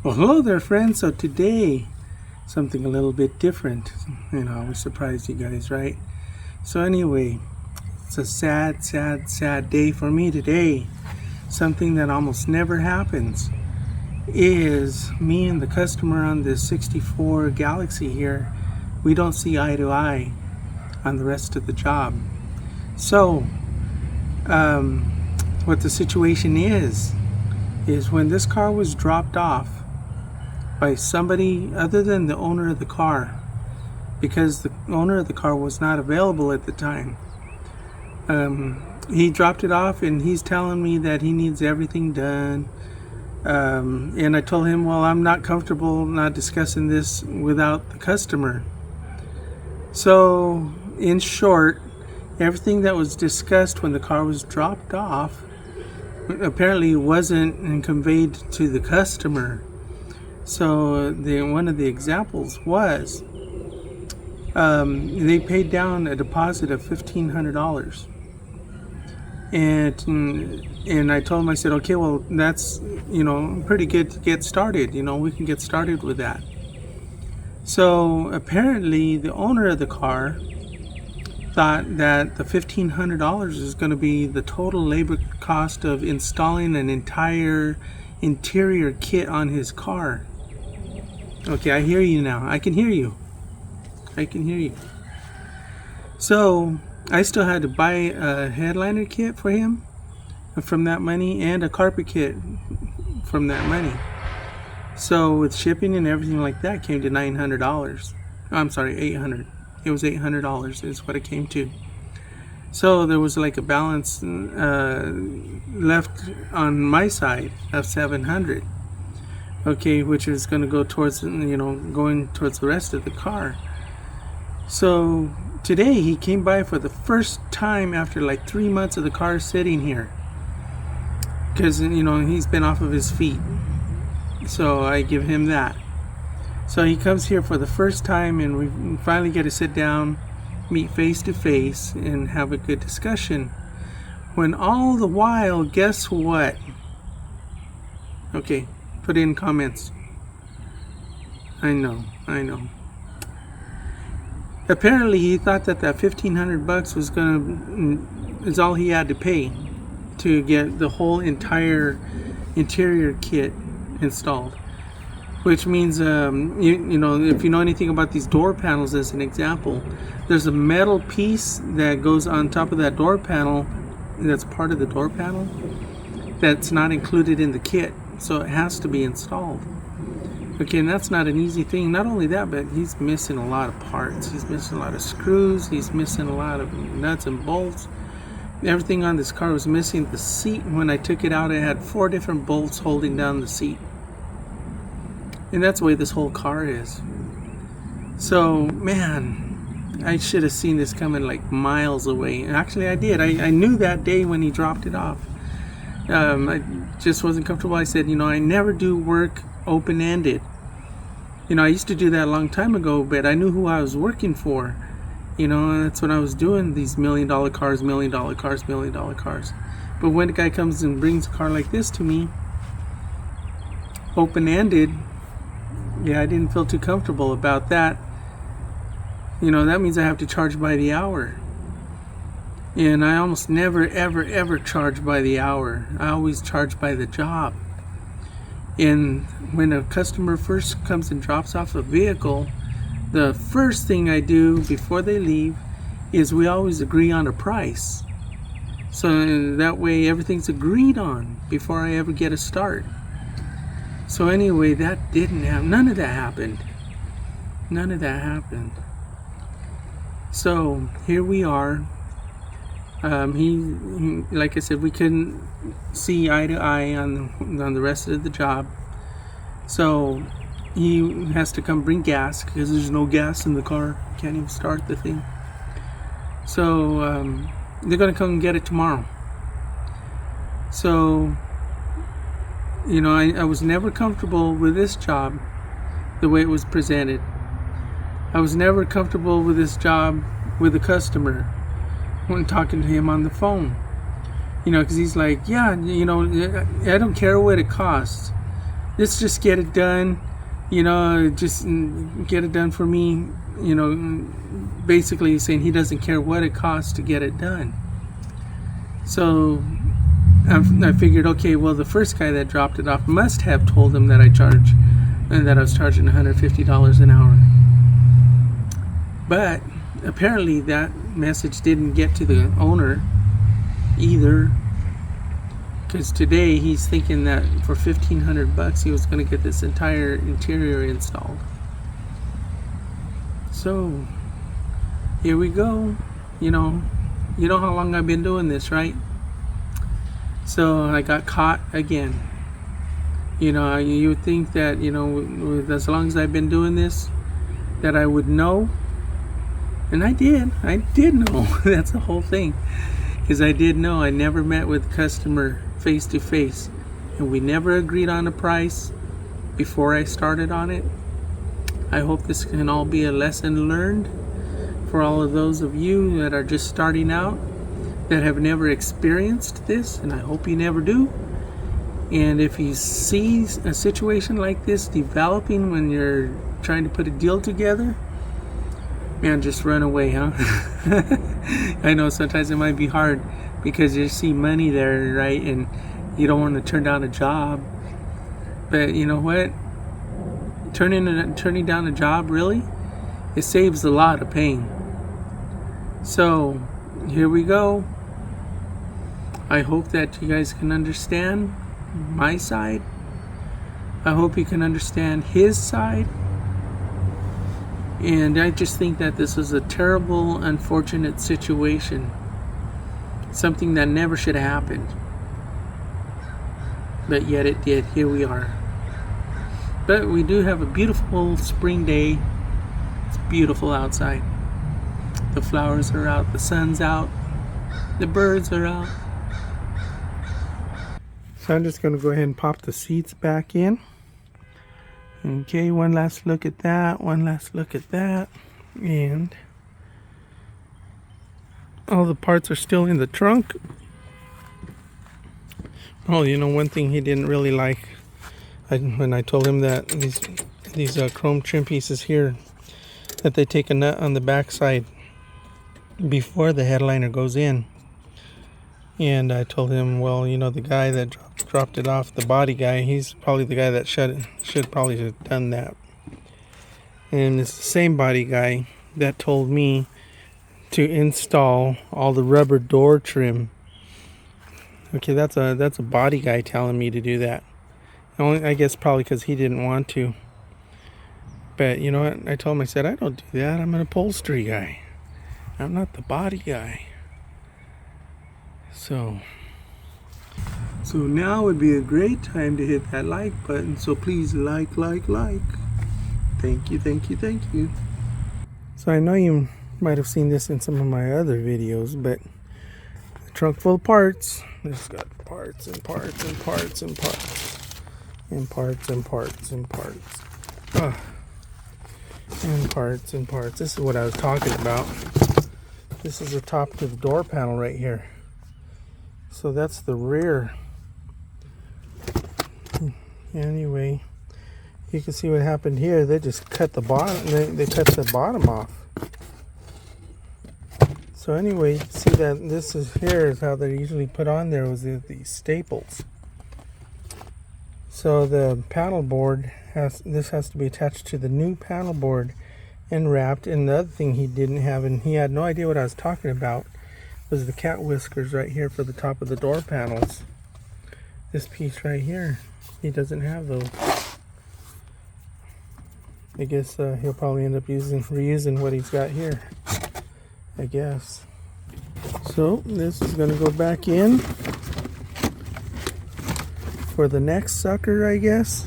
Well, hello there, friends. So today, something a little bit different. I always surprise you guys, right? So anyway, it's a sad, sad, sad day for me today. Something that almost never happens is me and the customer on this 64 Galaxie here, we don't see eye to eye on the rest of the job. So, what the situation is when this car was dropped off by somebody other than the owner of the car, because the owner of the car was not available at the time. He dropped it off and he's telling me that he needs everything done. And I told him, well, I'm not comfortable not discussing this without the customer. So, in short, everything that was discussed when the car was dropped off apparently wasn't conveyed to the customer. So one of the examples was they paid down a deposit of $1,500, and I told him, I said, okay, well, that's pretty good to get started. We can get started with that. So apparently the owner of the car thought that the $1,500 is going to be the total labor cost of installing an entire interior kit on his car. Okay, I hear you now. I can hear you. So I still had to buy a headliner kit for him from that money and a carpet kit from that money. So with shipping and everything like that, came to $900. I'm sorry, $800. It was $800 is what it came to. So there was like a balance left on my side of $700. Okay, which is going to go towards, going towards the rest of the car. So today he came by for the first time after like 3 months of the car sitting here, because he's been off of his feet. So I give him that. So he comes here for the first time, and we finally get to sit down, meet face to face, and have a good discussion. When all the while, guess what? Okay, put in comments. I know. Apparently he thought that $1,500 is all he had to pay to get the whole entire interior kit installed. Which means, if you know anything about these door panels, as an example, there's a metal piece that goes on top of that door panel, that's part of the door panel, that's not included in the kit, so it has to be installed. Okay, and that's not an easy thing. Not only that, but he's missing a lot of parts. He's missing a lot of screws. He's missing a lot of nuts and bolts. Everything on this car was missing. The seat, when I took it out, it had 4 different bolts holding down the seat. And that's the way this whole car is. So, man, I should have seen this coming like miles away. And actually, I did. I knew that day when he dropped it off. I just wasn't comfortable. I said, I never do work open-ended. I used to do that a long time ago, but I knew who I was working for. That's what I was doing, these $1 million cars, $1 million cars, $1 million cars. But when a guy comes and brings a car like this to me, open-ended, I didn't feel too comfortable about that. That means I have to charge by the hour. And I almost never, ever, ever charge by the hour. I always charge by the job. And when a customer first comes and drops off a vehicle, the first thing I do before they leave is we always agree on a price. So that way everything's agreed on before I ever get a start. So anyway, that didn't happen. None of that happened. So here we are. He, like I said, we couldn't see eye to eye on the rest of the job. So he has to come bring gas, because there's no gas in the car. Can't even start the thing. So they're gonna come and get it tomorrow. So I was never comfortable with this job the way it was presented. I was never comfortable with this job with the customer when talking to him on the phone. Because he's like, yeah, I don't care what it costs. let's just get it done. Just get it done for me. Basically saying he doesn't care what it costs to get it done. So I figured, okay, well, the first guy that dropped it off must have told him that I was charging $150 an hour. But apparently that message didn't get to the owner either, because today he's thinking that for $1,500 he was going to get this entire interior installed. So here we go. You know how long I've been doing this, right? So I got caught again. You would think that, as long as I've been doing this, that I would know. And I did know. That's the whole thing. Because I did know. I never met with the customer face to face. And we never agreed on a price before I started on it. I hope this can all be a lesson learned for all of those of you that are just starting out, that have never experienced this, and I hope you never do. And if you see a situation like this developing when you're trying to put a deal together, man, just run away, huh? I know sometimes it might be hard because you see money there, right? And you don't want to turn down a job. But you know what? Turning down a job, really, it saves a lot of pain. So here we go. I hope that you guys can understand my side. I hope you can understand his side. And I just think that this is a terrible, unfortunate situation. Something that never should have happened. But yet it did. Here we are. But we do have a beautiful spring day. It's beautiful outside. The flowers are out, the sun's out, the birds are out. So I'm just going to go ahead and pop the seats back in. Okay, one last look at that, one last look at that. And all the parts are still in the trunk. Oh, one thing he didn't really like, when I told him that these chrome trim pieces here, that they take a nut on the back side before the headliner goes in. And I told him, well, the guy that dropped it off, the body guy, he's probably the guy that should probably have done that. And it's the same body guy that told me to install all the rubber door trim. Okay, that's a body guy telling me to do that. Only, I guess probably because he didn't want to. But you know what? I told him, I said, I don't do that. I'm an upholstery guy. I'm not the body guy. So now would be a great time to hit that like button. So please like. Thank you. So I know you might have seen this in some of my other videos, but the trunk full of parts. It's got parts and parts and parts and parts and parts and parts and parts. And parts and parts. This is what I was talking about. This is the top to the door panel right here. So that's the rear. Anyway, you can see what happened here. They just cut the bottom. They cut the bottom off. So anyway, you can see that this is here is how they usually put on there was these staples. So the panel board has to be attached to the new panel board and wrapped. And the other thing he didn't have, and he had no idea what I was talking about, was the cat whiskers right here for the top of the door panels. This piece right here, he doesn't have those. I guess he'll probably end up reusing what he's got here, I guess. So this is going to go back in for the next sucker, I guess.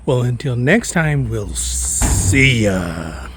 Well, until next time, we'll see ya.